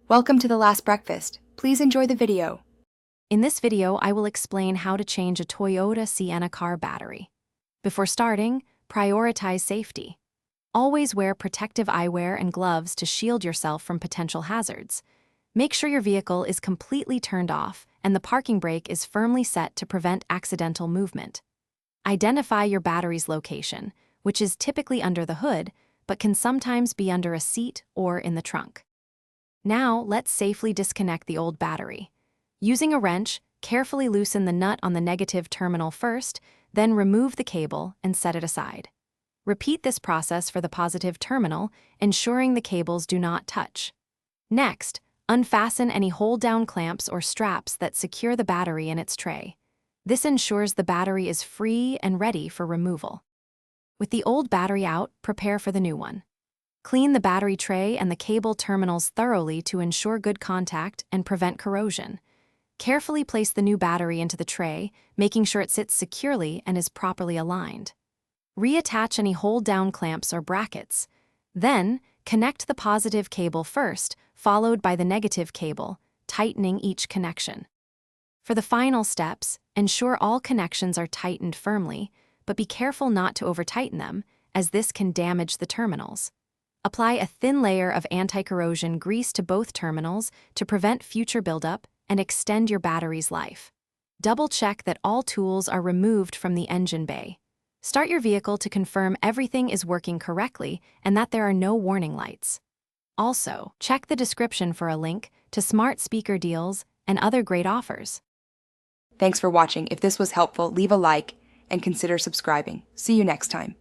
Welcome to The Last Breakfast. Please enjoy the video. In this video, I will explain how to change a Toyota Sienna car battery. Before starting, prioritize safety. Always wear protective eyewear and gloves to shield yourself from potential hazards. Make sure your vehicle is completely turned off and the parking brake is firmly set to prevent accidental movement. Identify your battery's location, which is typically under the hood, but can sometimes be under a seat or in the trunk. Now, let's safely disconnect the old battery. Using a wrench, carefully loosen the nut on the negative terminal first, then remove the cable and set it aside. Repeat this process for the positive terminal, ensuring the cables do not touch. Next, unfasten any hold-down clamps or straps that secure the battery in its tray. This ensures the battery is free and ready for removal. With the old battery out, prepare for the new one. Clean the battery tray and the cable terminals thoroughly to ensure good contact and prevent corrosion. Carefully place the new battery into the tray, making sure it sits securely and is properly aligned. Reattach any hold-down clamps or brackets. Then, connect the positive cable first, followed by the negative cable, tightening each connection. For the final steps, ensure all connections are tightened firmly, but be careful not to over-tighten them, as this can damage the terminals. Apply a thin layer of anti-corrosion grease to both terminals to prevent future buildup and extend your battery's life. Double-check that all tools are removed from the engine bay. Start your vehicle to confirm everything is working correctly and that there are no warning lights. Also, check the description for a link to smart speaker deals and other great offers. Thanks for watching. If this was helpful, leave a like and consider subscribing. See you next time.